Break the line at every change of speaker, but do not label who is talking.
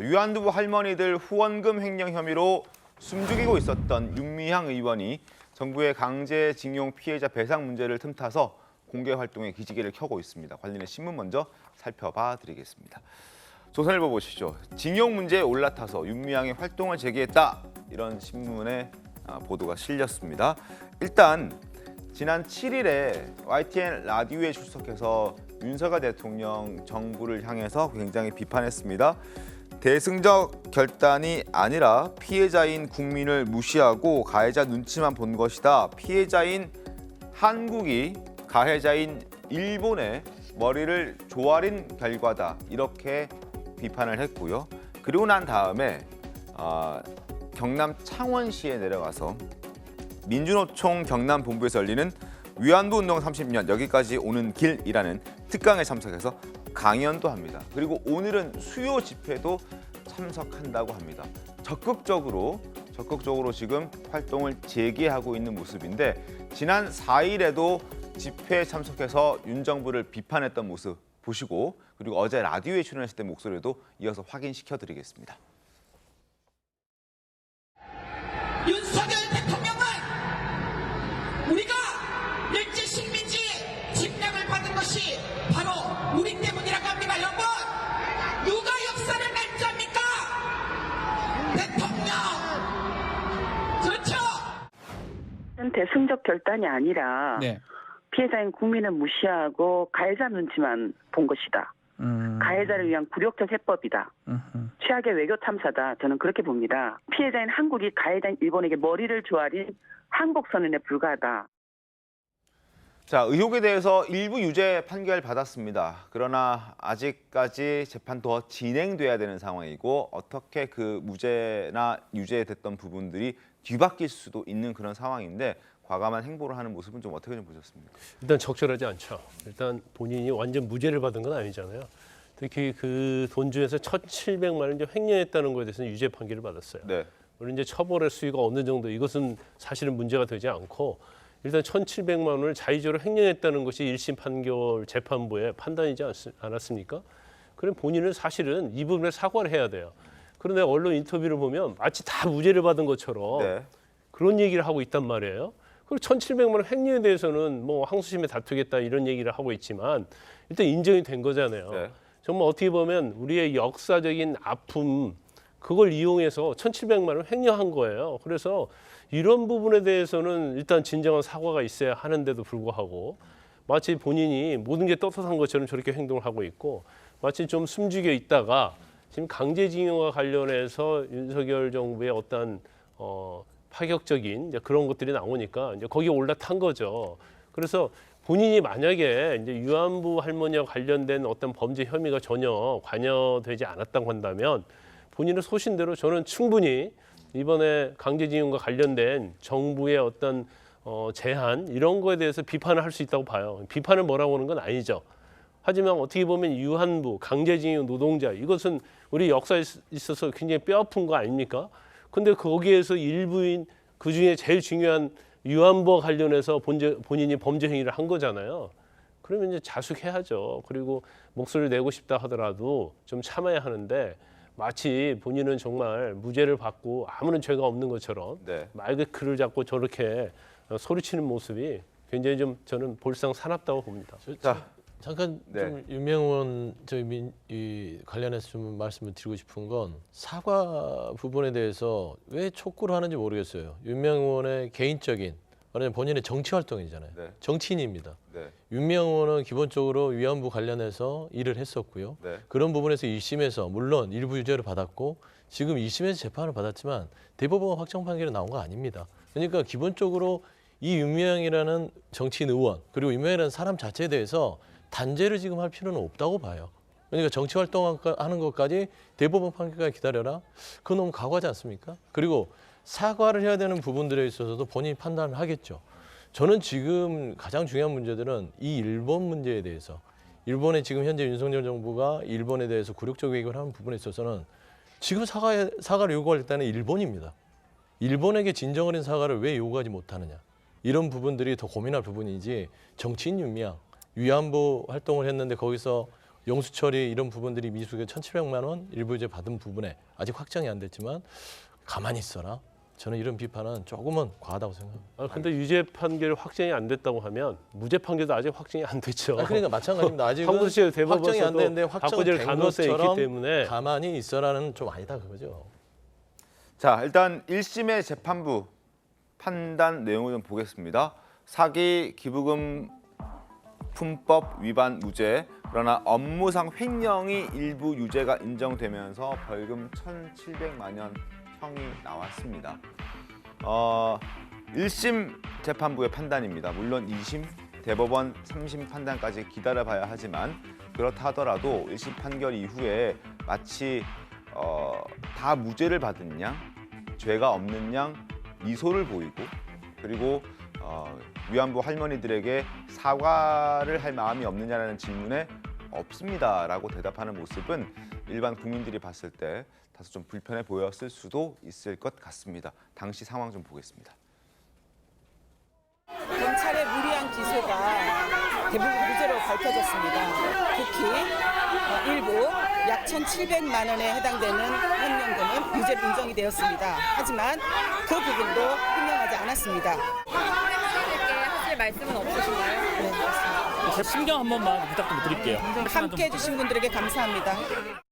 위안부 할머니들 후원금 횡령 혐의로 숨죽이고 있었던 윤미향 의원이 정부의 강제징용 피해자 배상 문제를 틈타서 공개 활동에 기지개를 켜고 있습니다. 관련해 신문 먼저 살펴봐 드리겠습니다. 조선일보 보시죠. 징용 문제에 올라타서 윤미향의 활동을 재개했다. 이런 신문의 보도가 실렸습니다. 일단 지난 7일에 YTN 라디오에 출석해서 윤석열 대통령 정부를 향해서 굉장히 비판했습니다. 대승적 결단이 아니라 피해자인 국민을 무시하고 가해자 눈치만 본 것이다. 피해자인 한국이 가해자인 일본의 머리를 조아린 결과다. 이렇게 비판을 했고요. 그리고 난 다음에 경남 창원시에 내려가서 민주노총 경남본부에서 열리는 위안부 운동 30년 여기까지 오는 길이라는 특강에 참석해서 강연도 합니다. 그리고 오늘은 수요 집회도 참석한다고 합니다. 적극적으로 지금 활동을 재개하고 있는 모습인데 지난 4일에도 집회에 참석해서 윤 정부를 비판했던 모습 보시고 그리고 어제 라디오에 출연했을 때 목소리도 이어서 확인시켜 드리겠습니다.
윤석열 대통령은 우리가 일제 식민지 침략을 받은 것이 바로 우리 때문이라고 합니다. 여러분, 누가 역사를 날짜합니까? 대통령. 그렇죠?
대승적 결단이 아니라 피해자인 국민을 무시하고 가해자 눈치만 본 것이다. 가해자를 위한 굴욕적 해법이다. 최악의 외교 탐사다. 저는 그렇게 봅니다. 피해자인 한국이 가해자인 일본에게 머리를 조아린 항복선언에 불과하다.
자, 의혹에 대해서 일부 유죄 판결 받았습니다. 그러나 아직까지 재판 더 진행돼야 되는 상황이고 어떻게 그 무죄나 유죄됐던 부분들이 뒤바뀔 수도 있는 그런 상황인데 과감한 행보를 하는 모습은 좀 어떻게 좀 보셨습니까?
일단 적절하지 않죠. 일단 본인이 완전 무죄를 받은 건 아니잖아요. 특히 그 돈 중에서 1,700만 원 이제 횡령했다는 것에 대해서는 유죄 판결을 받았어요.
네.
물론 이제 처벌의 수위가 어느 정도 이것은 사실은 문제가 되지 않고 일단 1,700만 원을 자의적으로 횡령했다는 것이 1심 판결 재판부의 판단이지 않았습니까? 그럼 본인은 사실은 이 부분에 사과를 해야 돼요. 그런데 언론 인터뷰를 보면 마치 다 무죄를 받은 것처럼
네.
그런 얘기를 하고 있단 말이에요. 그리고 1,700만 원 횡령에 대해서는 뭐 항소심에 다투겠다 이런 얘기를 하고 있지만 일단 인정이 된 거잖아요.
네.
정말 어떻게 보면 우리의 역사적인 아픔 그걸 이용해서 1,700만 원 횡령한 거예요. 그래서 이런 부분에 대해서는 일단 진정한 사과가 있어야 하는데도 불구하고 마치 본인이 모든 게 떳떳한 것처럼 저렇게 행동을 하고 있고 마치 좀 숨죽여 있다가 지금 강제징용과 관련해서 윤석열 정부의 어떤 파격적인 이제 그런 것들이 나오니까 이제 거기에 올라탄 거죠. 그래서 본인이 만약에 이제 위안부 할머니와 관련된 어떤 범죄 혐의가 전혀 관여되지 않았다고 한다면 본인의 소신대로 저는 충분히 이번에 강제징용과 관련된 정부의 어떤 제한 이런 거에 대해서 비판을 할 수 있다고 봐요. 비판을 뭐라고 하는 건 아니죠. 하지만 어떻게 보면 위안부, 강제징용 노동자 이것은 우리 역사에 있어서 굉장히 뼈아픈 거 아닙니까? 근데 거기에서 일부인 그중에 제일 중요한 위안부와 관련해서 본인이 범죄 행위를 한 거잖아요. 그러면 이제 자숙해야죠. 그리고 목소리를 내고 싶다 하더라도 좀 참아야 하는데 마치 본인은 정말 무죄를 받고 아무런 죄가 없는 것처럼
네.
마이크를 잡고 저렇게 소리치는 모습이 굉장히 좀 저는 볼상 사납다고 봅니다.
자,
잠깐
네.
좀 윤명원 관련해서 좀 말씀을 드리고 싶은 건 사과 부분에 대해서 왜 촉구를 하는지 모르겠어요. 윤명원의 개인적인 말하자면 본인의 정치 활동이잖아요.
네.
정치인입니다.
네.
윤명원은 기본적으로 위안부 관련해서 일을 했었고요.
네.
그런 부분에서 1심에서 물론 일부 유죄를 받았고 지금 2심에서 재판을 받았지만 대법원 확정 판결이 나온 거 아닙니다. 그러니까 기본적으로 이 윤미향이라는 정치인 의원 그리고 윤미향이라는 사람 자체에 대해서 단죄를 지금 할 필요는 없다고 봐요. 그러니까 정치 활동하는 것까지 대법원 판결까지 기다려라? 그건 너무 과거하지 않습니까? 그리고 사과를 해야 되는 부분들에 있어서도 본인이 판단을 하겠죠. 저는 지금 가장 중요한 문제들은 이 일본 문제에 대해서 일본의 지금 현재 윤석열 정부가 일본에 대해서 굴욕적 외교를 하는 부분에 있어서는 지금 사과를 요구할 때는 일본입니다. 일본에게 진정 어린 사과를 왜 요구하지 못하느냐. 이런 부분들이 더 고민할 부분이지 정치인 윤미향 위안부 활동을 했는데 거기서 영수처리 이런 부분들이 미수개 1,700만 원 일부 유죄 받은 부분에 아직 확정이 안 됐지만 가만히 있어라. 저는 이런 비판은 조금은 과하다고 생각합니다.
근데 유죄 판결이 확정이 안 됐다고 하면 무죄 판결도 아직 확정이 안 됐죠.
그러니까 마찬가지입니다. 아직은
항소심
확정이 안 됐는데
바꿔질
확정된
가능성이 있기
것처럼
때문에
가만히 있어라는 좀 아니다 그거죠.
자, 일단 1심의 재판부 판단 내용을 좀 보겠습니다. 사기, 기부금 품법 위반 무죄, 그러나 업무상 횡령이 일부 유죄가 인정되면서 벌금 1,700만 원 형이 나왔습니다. 1심 재판부의 판단입니다. 물론 2심, 대법원 3심 판단까지 기다려봐야 하지만 그렇다 하더라도 1심 판결 이후에 마치 다 무죄를 받은 양, 죄가 없는 양 미소를 보이고 그리고 위안부 할머니들에게 사과를 할 마음이 없느냐라는 질문에 없습니다라고 대답하는 모습은 일반 국민들이 봤을 때 다소 좀 불편해 보였을 수도 있을 것 같습니다. 당시 상황 좀 보겠습니다.
검찰의 무리한 기소가 대부분 무죄로 밝혀졌습니다. 특히 일부 약 1,700만 원에 해당되는 횡령금은 무죄로 인정이 되었습니다. 하지만 그 부분도 횡령하지 않았습니다.
하실 말씀은 없으신가요?
네, 그렇습니다.
제 심경 한 번만 부탁 좀 드릴게요.
함께해 주신 분들에게 감사합니다.